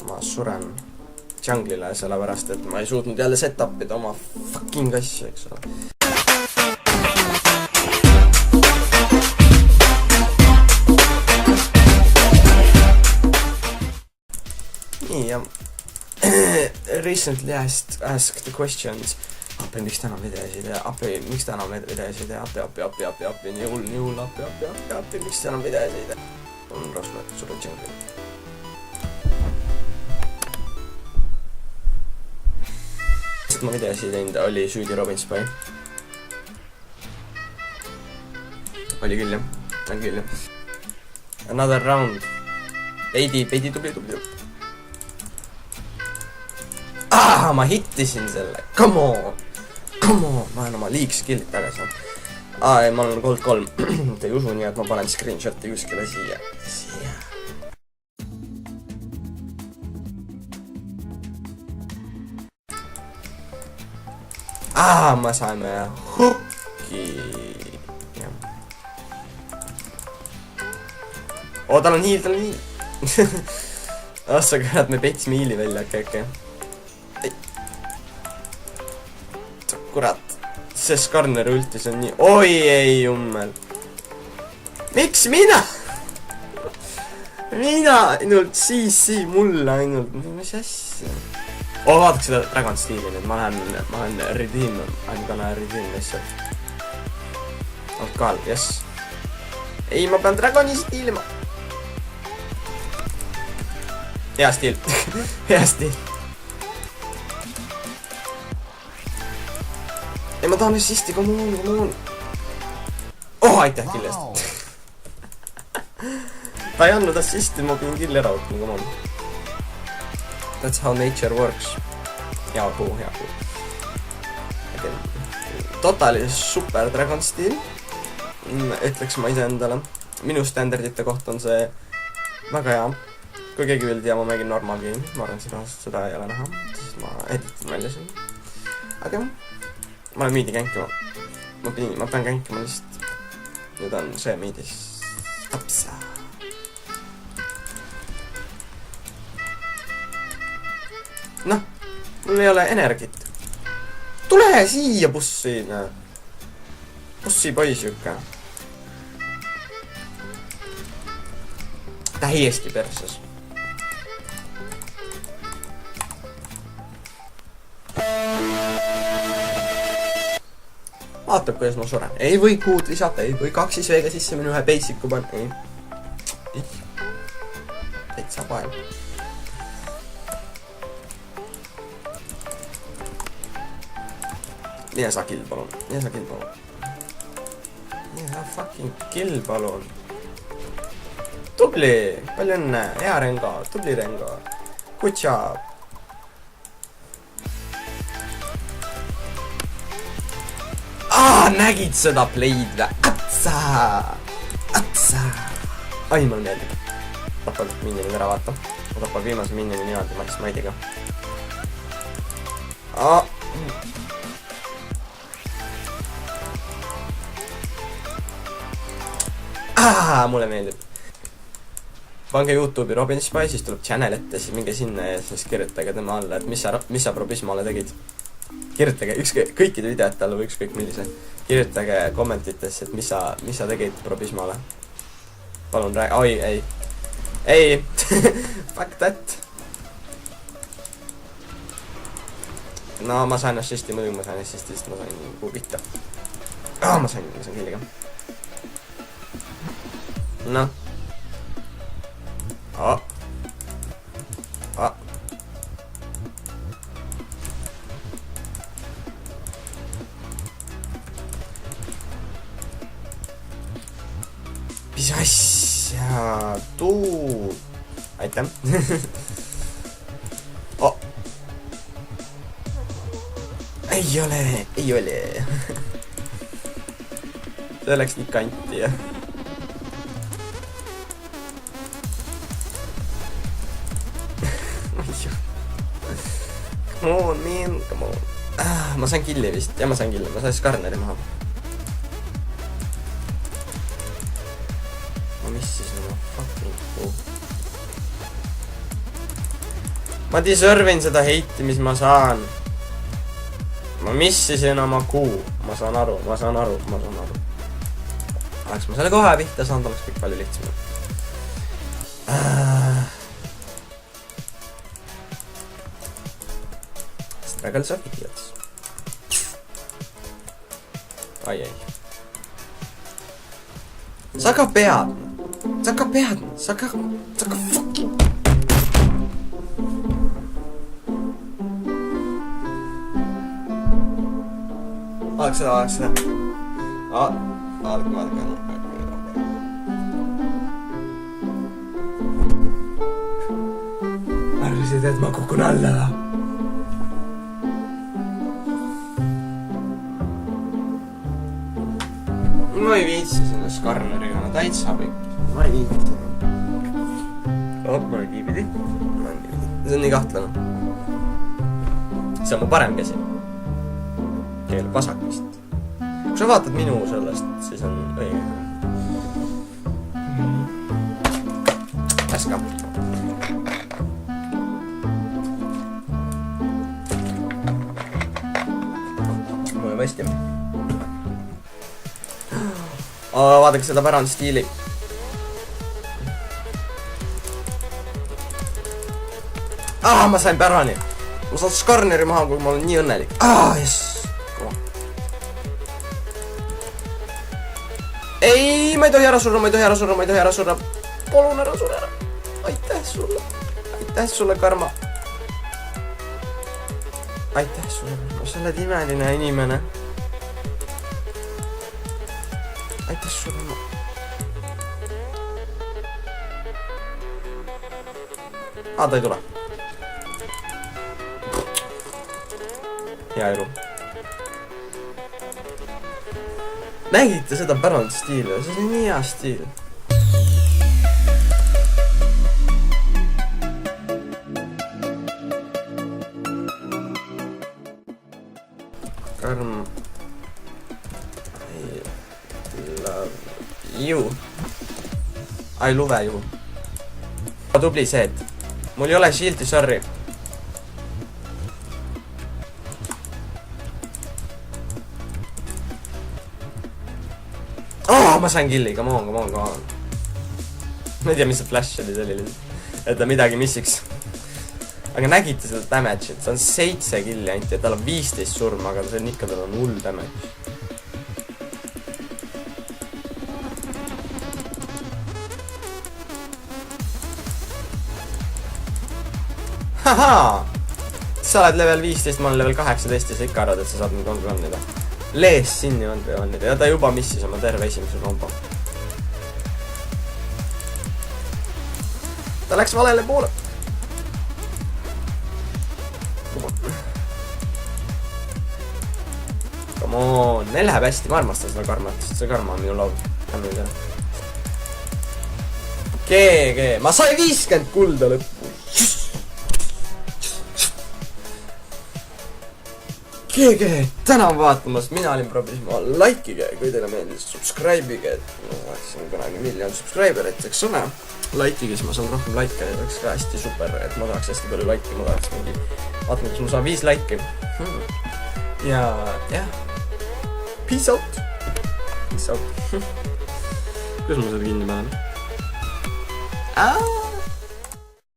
Ma suren junglile, sellepärast et ma ei suutnud jälle setupida oma fucking asja, eks ole. Nii, ja recently asked the questions. Miks täna videosid ja miks täna videosid ja appi, nii hull, appi, miks täna videosid ja on rasnud sulle junglile. Ma videosid teinud oli süüdi Robin Spy. Oli küll jah, on küll jah. Another round. Peidi tubli. Ma hittisin selle, come on, ma olen oma league skill'id tagasi. Ei, ma olen gold 3, te ei usu, nii et ma panen screenshoti kuskile siia. Ma saime hukki. Tal on hiil. Ossa kurat, me petsime hiili välja, okei. Kurat, see Skarner ultis on nii... Oi, ei, jummel. Miks mina? Mina ainult CC mulle ainult. Mis asja? Vaadaks seda Dragon Steeli nüüd. Ma lähen redeem. I'm gonna redeem lihtsalt. Alkaal, yes. Ei, ma pean Dragoni stiilima. Hea stiil. Hea stiil. Ei, ma tahan assisti, come on. Aitäh kill eest. Ta ei andnud assisti, ma pidin kill ära võtma, come on. That's how nature works. Hea puu. Totali super Dragon Steel. Ütleks ma ise endale. Minu standardite koht on see väga hea. Kui keegi veel tea, ma mängin normal game. Ma arvan, seda ei ole näha. Siis ma editin välja siin. Aga ma olen miidi känkima. Ma pean känkima lihtsalt. Nüüd on see miidis. Tapsa. Noh, mul ei ole energit. Tule siia bussi. Bussi poisi ükka. Täiesti perses. Vaatab, kuidas ma suren. Ei või kuud lisata, ei või 2 veega sisse minu ühe basic'u pan. Ei. Täitsa pael. Nii sa kill, palun. Nii sa fucking kill, palun. Tubli. Palju õnne. Hea Rengo. Tubli Rengo. Good job. Nägid seda play'd vä? Atsa. Ai, mul meeldib. Tapab minionid ära, vaata. Ma tapab viimase minioni niimoodi Max Mightiga. Mulle meeldib. Pange YouTube'i Robin Spy, siis tuleb channel ette, siis minge sinna ja siis kirjutage tema alla, et mis sa Probismale tegid. Kirjutage kõikide videote alla või ükskõik millise. Kirjutage kommentitesse, et mis sa tegid Probismale. Palun räägi. Oi, ei. Fuck that. No ma sain assisti, muidugi ma sain assisti, sest ma sain kuubitta. Ma sain killiga. Noh. Mis asja? Tuud. Aitäh. Ei ole. See läks nii kanti, jah. Come on, man, come on. Ma sain killi vist, ja ma sain Skarneri maha. Ma missis oma fucking puu. Ma deservin seda heiti, mis ma saan. Ma missisin oma kuu. Ma saan aru. Oleks ma selle kohe pihta saanud, oleks kõik palju lihtsam. Struggles of idiots. Ai. Sa ka pead. Sa ka fucking... Vaadake seda. Vaadake. Arvasid, et ma kukun alla. Ma ei viitsi selle Skarneriga, no täitsa pikk. Ma ei viitsi. Ma olen niipidi. See on nii kahtlane. See on mu parem käsi. Keel vasakist. Kui sa vaatad minu sellest, siis on õige. Läska. Mõjub hästi. Vaadake seda pärandstiili. Ma sain pärani. Ma saan Skarneri maha, kui ma olen nii õnnelik. Jess. Ei, ma ei tohi ära surra. Palun ära surra. Aitäh sulle, Karma. Aitäh sulle. Sa oled imeline inimene. Aitäh sulle. Ta ei tule. Hea elu. Nägite seda pärandstiili? See on nii hea stiil. Karm. I love you. Tubli see, et mul ei ole shieldi, sorry. Ma sain killi, come on. Ma ei tea, mis see flash oli, see oli lihtsalt, et ta midagi missiks. Aga nägite seda damage, et see on 7 killi ainti ja tal on 15 surma, aga see on ikka, tal on hull damage. Hahaa! Sa oled level 15, ma olen level 18 ja sa ikka arvad, et sa saad mind kontrollida. Lees sinni on ja ta juba missis oma terve esimese romba. Ta läks valele poole. Come on, neil läheb hästi, ma armastan seda Karmat, sest see Karma on minu laul. GG, ma sai 50 kulda lõppu. GG, tänan vaatamast, mina olin Probisma, likeige, kui teile meeldis, subscribe'ige, et ma vaatasin kunagi miljon subscriberit, eks ole. Likeige, siis ma saan rohkem like, ja oleks ka hästi super, et ma tahaks hästi palju like'i, ma tahaks mingi, vaatame, kas ma saan 5 like'i. Ja, jah. Peace out. Kuidas ma seda kinni panen?